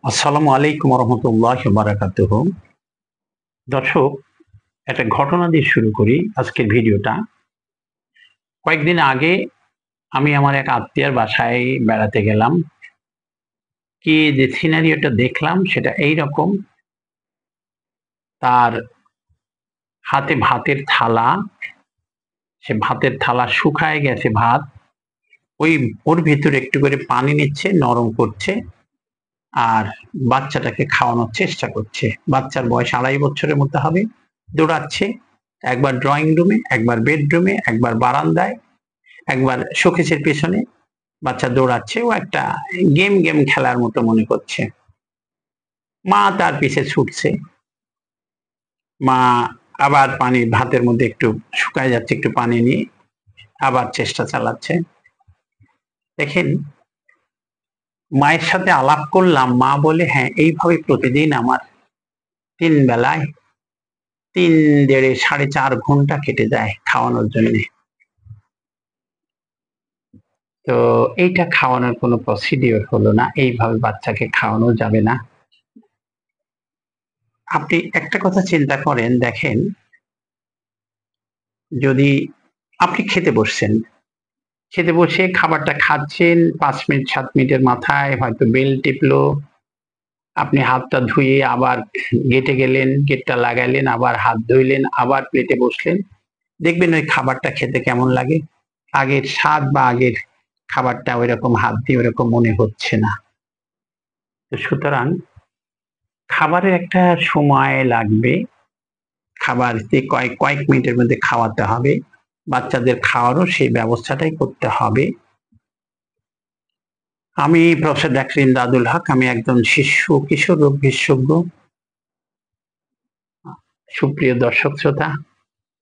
আসসালামু আলাইকুম রহমতুল্লাহ বারাকাতুহ। দর্শক, একটা ঘটনা দিয়ে শুরু করি আজকের ভিডিওটা। কয়েকদিন আগে আমি আমার এক আত্মীয়ের বাসায় বেড়াতে গেলাম। কি যে সিনারিওটা দেখলাম সেটা এইরকম। তার হাতে ভাতের থালা, সে ভাতের থালা শুকায় গেছে ভাত, ওই ওর ভিতরে একটু করে পানি নিচ্ছে, নরম করছে আর বাচ্চাটাকে খাওয়ানোর চেষ্টা করছে। বাচ্চার বয়স ২.৫ বছরের মতো হবে। দৌড়াচ্ছে, একবার ড্রয়িং রুমে, একবার বেডরুমে, একবার বারান্দায়, একবার শোকেসের পেছনে। বাচ্চা দৌড়াচ্ছে, ও একটা গেম গেম খেলার মতো মনে করছে। মা তার পিছে ছুটছে। মা আবার পানি ভাতের মধ্যে একটু শুকায় যাচ্ছে, একটু পানি নিয়ে আবার চেষ্টা চালাচ্ছে। দেখেন, মায়ের সাথে আলাপ করলাম। মা বলে, হ্যাঁ, এইভাবে প্রতিদিন আমার ৩ বেলায় ৩, ১.৫, ৪.৫ ঘন্টা কেটে যায় খাওয়ানোর জন্য। তো এইটা খাওয়ানোর কোনো প্রসিডিওর হলো না, এইভাবে বাচ্চাকে খাওয়ানো যাবে না। আপনি একটা কথা চিন্তা করেন, দেখেন, যদি আপনি খেতে বসছেন, খেতে বসে খাবারটা খাচ্ছেন, ৫ মিনিট ৭ মিনিটের মাথায় হয়তো বেল টিপলো, আপনি হাতটা ধুয়ে আবার গেটে গেলেন, গেটটা লাগাইলেন, আবার হাত ধুইলেন, আবার প্লেটে বসলেন। দেখবেন ওই খাবারটা খেতে কেমন লাগে। আগের স্বাদ বা আগের খাবারটা ওইরকম হাত দিয়ে ওইরকম মনে হচ্ছে না। তো সুতরাং খাবারের একটা সময় লাগবে। খাবার যে কয়েক মিনিটের মধ্যে খাওয়াতে হবে। বাচ্চাদের খাওয়ারও সেই ব্যবস্থাটাই করতে হবে। আমি প্রফেসর ডাক্তার ইমদাদুল হক। আমি একজন শিশু কিশোর রোগ বিশেষজ্ঞ। সুপ্রিয় দর্শক শ্রোতা,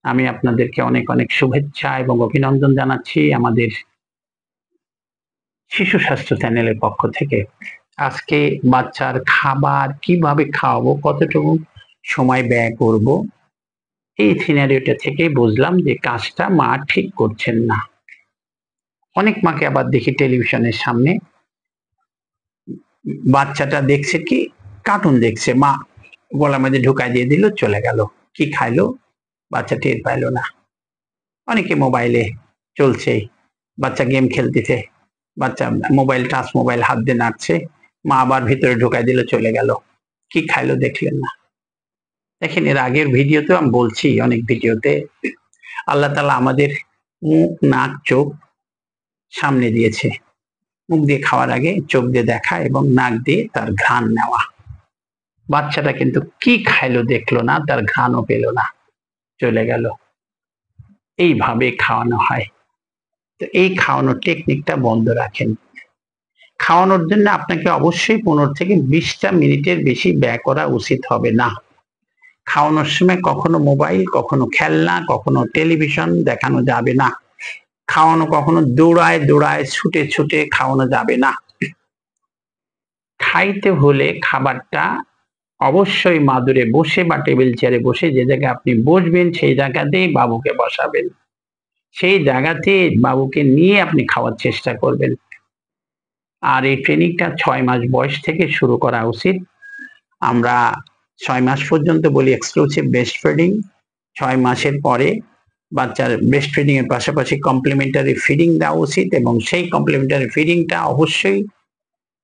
আমি আপনাদেরকে অনেক অনেক শুভেচ্ছা এবং অভিনন্দন জানাচ্ছি আমাদের শিশু স্বাস্থ্য চ্যানেলের পক্ষ থেকে। আজকে বাচ্চার খাবার কিভাবে খাওয়াবো, কতটুকু সময় ব্যয় করব, এই সিনারিওটা থেকেই বুঝলাম যে কাজটা মা ঠিক করছেন না। অনেক মাকে আবার দেখি টেলিভিশনের সামনে বাচ্চাটা দেখছে কি, কার্টুন দেখছে, মা গলার মধ্যে ঢুকাই দিয়ে দিল, চলে গেল। কি খাইলো বাচ্চা টের পাইলো না। অনেকে মোবাইলে চলছে, বাচ্চা গেম খেলতেছে, বাচ্চা মোবাইল, টাচ মোবাইল হাত দিয়ে নাড়ছে, মা আবার ভিতরে ঢুকাই দিল, চলে গেল। কি খাইলো দেখলেন না। দেখেন, এর আগের ভিডিওতে আমি বলছি, অনেক ভিডিওতে, আল্লাহ তাআলা আমাদের মুখ, নাক, চোখ সামনে দিয়েছে। মুখ দিয়ে খাওয়ার আগে চোখ দিয়ে দেখা এবং নাক দিয়ে তার ঘ্রাণ নেওয়া। বাচ্চাটা কিন্তু কি খাইলো দেখলো না, তার ঘ্রাণও পেল না, চলে গেল। এইভাবে খাওয়ানো হয়। তো এই খাওয়ানোর টেকনিকটা বন্ধ রাখেন। খাওয়ানোর জন্য আপনাকে অবশ্যই ১৫ থেকে ২০টা মিনিটের বেশি ব্যয় করা উচিত হবে না। খাওয়ানোর সময় কখনো মোবাইল, কখনো খেলনা, কখনো টেলিভিশন দেখানো যাবে না। খাওয়ানো কখনো দৌড়ায় দৌড়ায় ছুটে ছুটে খাওয়ানো যাবে না। খাইতে হলে খাবারটা অবশ্যই মাদুরে বসে বা টেবিল চেয়ারে বসে, যে জায়গায় আপনি বসবেন সেই জায়গাতেই বাবুকে বসাবেন। সেই জায়গাতে বাবুকে নিয়ে আপনি খাওয়ার চেষ্টা করবেন। আর এই ট্রেনিংটা ৬ মাস বয়স থেকে শুরু করা উচিত। আমরা ৬ মাস পর্যন্ত বলি এক্সক্লুসিভ ব্রেস্ট ফিডিং। ৬ মাসের পরে বাচ্চার ব্রেস্ট ফিডিং এর পাশাপাশি কমপ্লিমেন্টারি ফিডিং দেওয়া উচিত এবং সেই কমপ্লিমেন্টারি ফিডিংটা অবশ্যই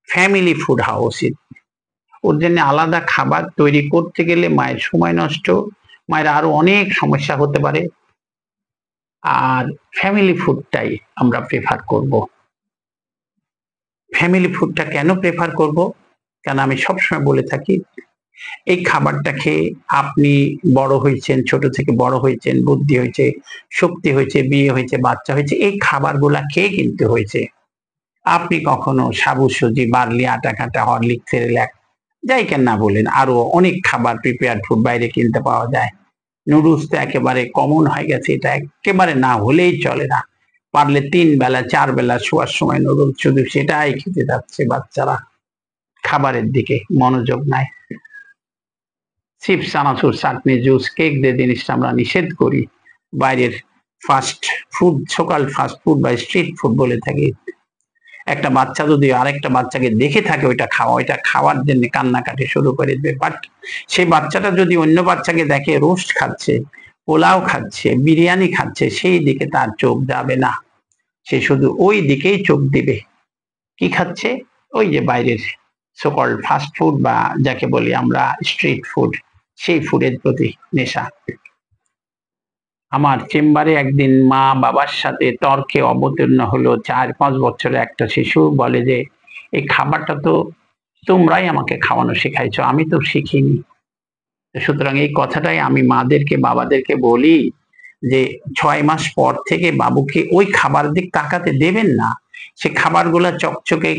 ফ্যামিলি ফুড হওয়া উচিত। ওর জন্য আলাদা খাবার তৈরি করতে গেলে মায়ের সময় নষ্ট, মায়ের আরো অনেক সমস্যা হতে পারে। আর ফ্যামিলি ফুডটাই আমরা প্রেফার করব। ফ্যামিলি ফুডটা কেন প্রেফার করব? কারণ আমি সবসময় বলে থাকি, এই খাবারটা খেয়ে আপনি বড় হয়েছেন, ছোট থেকে বড় হয়েছেন, বুদ্ধি হয়েছে, শক্তি হয়েছে, বিয়ে হয়েছে, বাচ্চা হয়েছে, এই খাবারগুলা খেয়ে কিন্তু হয়েছে। আপনি কখনো সাবু সুজি, বার্লি, আটা কাটা, হরলিক্স, সেরেলাক, যাই কেন না বলেন, আরো অনেক খাবার প্রিপেয়ার্ড ফুড বাইরে কিনতে পাওয়া যায়। নুডলস তো একেবারে কমন হয়ে গেছে, এটা একেবারে না হলেই চলে না। পারলে ৩ বেলা ৪ বেলা শোয়ার সময় নুডলস, শুধু সেটাই খেতে যাচ্ছে বাচ্চারা। খাবারের দিকে মনোযোগ নাই। চিপস, চানাচুর, চাটনি, জুস, কেক যে জিনিসটা আমরা নিষেধ করি, বাইরের ফাস্ট ফুড, সকাল ফাস্ট ফুড বা স্ট্রিট ফুড বলে থাকি, একটা বাচ্চা যদি আরেকটা বাচ্চাকে দেখে থাকে ওইটা খাওয়ার জন্য কান্নাকাটি শুরু করে দেবে। বাট সেই বাচ্চাটা যদি অন্য বাচ্চাকে দেখে রোস্ট খাচ্ছে, পোলাও খাচ্ছে, বিরিয়ানি খাচ্ছে, সেই দিকে তার চোখ যাবে না, সে শুধু ওই দিকেই চোখ দিবে। কি খাচ্ছে? ওই যে বাইরের সকল ফাস্ট ফুড বা যাকে বলি আমরা স্ট্রিট ফুড, সেই ফুডের প্রতি নেশা। আমার চেম্বারে একদিন মা বাবার সাথে তর্কে অবতীর্ণ হলো 4-5 বছরের একটা শিশু। বলে যে এই খাবারটা তো তোমরাই আমাকে খাওয়ানো শিখাইছো, আমি তো শিখিনি। সুতরাং এই কথাটাই আমি মাদেরকে বাবাদেরকে বলি যে 6 মাস পর থেকে বাবুকে ওই খাবার দিক তাকাতে দেবেন না। সে খাবারগুলা চকচকে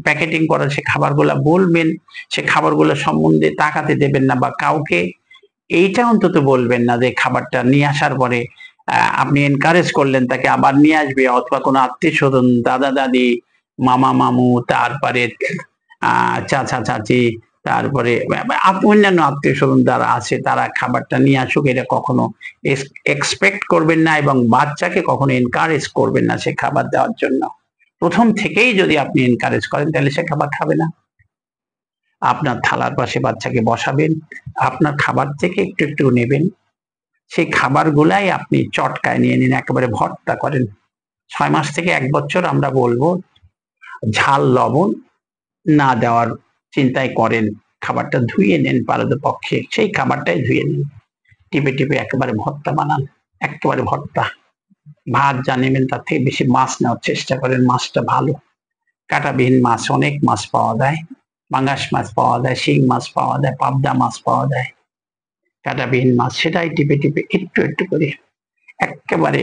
প্যাকেটিং করা, সে খাবারগুলা বলবেন, সে খাবারগুলো সম্বন্ধে তাকাতে দেবেন না, বা কাউকে এইটা অন্তত বলবেন না যে খাবারটা নিয়ে আসার পরে আপনি এনকারেজ করলেন তাকে আবার নিয়ে আসবে, অথবা কোনো আত্মীয় স্বজন, দাদা দাদি, মামা মামু, তারপরে চাচা চাচি, তারপরে অন্যান্য আত্মীয় স্বজন যারা আছে তারা খাবারটা নিয়ে আসুক, এটা কখনো এক্সপেক্ট করবেন না, এবং বাচ্চাকে কখনো এনকারেজ করবেন না সে খাবার দেওয়ার জন্য। প্রথম থেকেই যদি আপনি এনকারেজ করেন তাহলে সে খাবার খাবে না। আপনার থালার পাশে বাচ্চাকে বসাবেন, আপনার খাবার থেকে একটু একটু নেবেন, সেই খাবারগুলাই আপনি চটকায় নিয়ে নিন, একেবারে ভর্তা করেন। 6 মাস থেকে 1 বছর আমরা বলবো ঝাল লবণ না দেওয়ার চিন্তায় করেন, খাবারটা ধুয়ে নেন পারতপক্ষে, সেই খাবারটাই ধুয়ে নিন, টিপে টিপে একেবারে ভর্তা বানান, একেবারে ভর্তা। ভাত যা নেবেন তার থেকে বেশি মাছ নেওয়ার চেষ্টা করেন, মাছটা ভালো কাঁটাবিহীন মাছ, অনেক মাছ পাওয়া যায়, পাঙ্গাস মাছ পাওয়া যায়, শিং মাছ পাওয়া যায়, পাবদা মাছ পাওয়া যায়, কাঁটাবিহীন মাছ, সেটাই টিপে টিপে একটু একটু করে একেবারে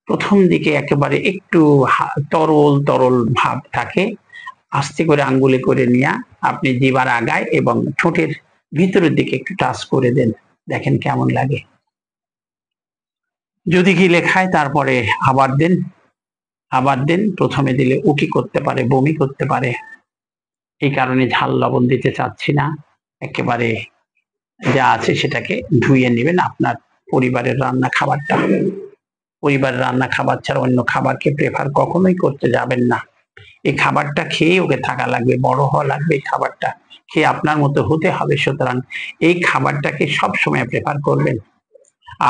প্রথম দিকে একেবারে একটু তরল তরল ভাব থাকে, আস্তে করে আঙ্গুলে করে নিয়ে আপনি জিবার আগায় এবং ঠোঁটের ভিতরের দিকে একটু টাচ করে দেন, দেখেন কেমন লাগে। যদি গিলে খায় তারপরে আবার দেন, আবার দেন। প্রথমে দিলে উল্টি করতে পারে, বমি করতে পারে, এই কারণে ঝাল লবণ দিতে চাচ্ছি না। একেবারে যা আছে সেটাকে ধুয়ে নেবেন। আপনার পরিবারের রান্না খাবারটা, পরিবারের রান্না খাবার ছাড়া অন্য খাবারকে প্রেফার কখনোই করতে যাবেন না। এই খাবারটা খেয়ে ওকে থাকা লাগবে, বড় হওয়া লাগবে, এই খাবারটা খেয়ে আপনার মতো হতে হবে। সুতরাং এই খাবারটাকে সব সময় প্রেফার করবেন।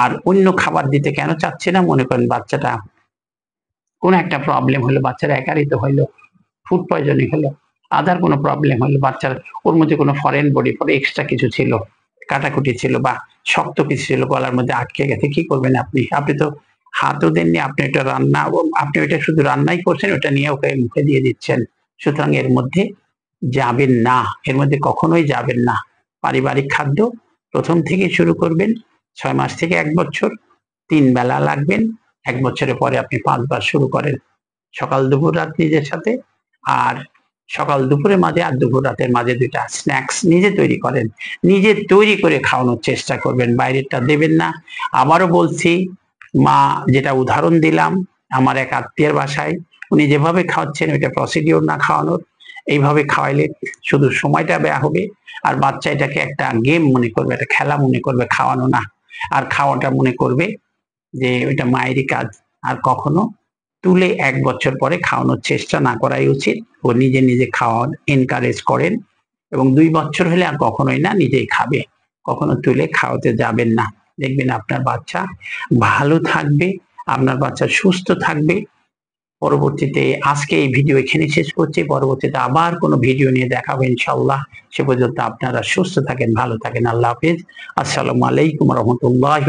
আর অন্য খাবার দিতে কেন চাচ্ছে না? মনে করেন বাচ্চাটা কোন একটা প্রবলেম হলো, বাচ্চারা একারিত হইলো, ফুড পয়জনিং হলো, আদার কোনো প্রবলেম হলো, বাচ্চার ওর মধ্যে কোনো ফরেন বডি পরে এক্সট্রা কিছু ছিল, কাটাকুটি ছিল বা শক্ত কিছু ছিল, গলার মধ্যে আটকে গেছে, কি করবেন আপনি? আপনি তো হাতও দেননি, আপনি এটা রান্না, আপনি ওইটা শুধু রান্নাই করছেন, ওটা নিয়ে ওকে মুখে দিয়ে দিচ্ছেন। সুতরাং এর মধ্যে যাবেন না, এর মধ্যে কখনোই যাবেন না। পারিবারিক খাদ্য প্রথম থেকে শুরু করবেন, 6 মাস থেকে 1 বছর, 3 বেলা লাগবেন। 1 বছরের পরে আপনি 5 বার শুরু করেন, সকাল দুপুর রাত নিজের সাথে, আর সকাল দুপুরের মাঝে আর দুপুর রাতের মাঝে 2টা স্ন্যাক্স নিজে তৈরি করেন, নিজে তৈরি করে খাওয়ানোর চেষ্টা করবেন, বাইরেরটা দেবেন না। আবারও বলছি, মা যেটা উদাহরণ দিলাম, আমার এক আত্মীয়ের বাসায় উনি যেভাবে খাওয়াচ্ছেন ওইটা প্রসিডিওর না খাওয়ানোর। এইভাবে খাওয়াইলে শুধু সময়টা ব্যয় হবে, আর বাচ্চা এটাকে একটা গেম মনে করবে, একটা খেলা মনে করবে, খাওয়ানো না। আর খাওয়াটা মনে করবে যে ওইটা মায়েরই কাজ। আর কখনো তুলে 1 বছর পরে খাওয়ানোর চেষ্টা না করাই উচিত। ও নিজে নিজে খাওয়ান, এনকারেজ করেন, এবং 2 বছর হলে আর কখনোই না, নিজেই খাবে, কখনো তুলে খাওয়াতে যাবেন না। দেখবেন আপনার বাচ্চা ভালো থাকবে, আপনার বাচ্চা সুস্থ থাকবে। পরবর্তীতে আজকে এই ভিডিও এখানে শেষ করছি, পরবর্তীতে আবার কোনো ভিডিও নিয়ে দেখাবো ইনশাআল্লাহ। সে পর্যন্ত আপনারা সুস্থ থাকেন, ভালো থাকেন। আল্লাহ হাফেজ। আসসালামু আলাইকুম রহমতুল্লাহ।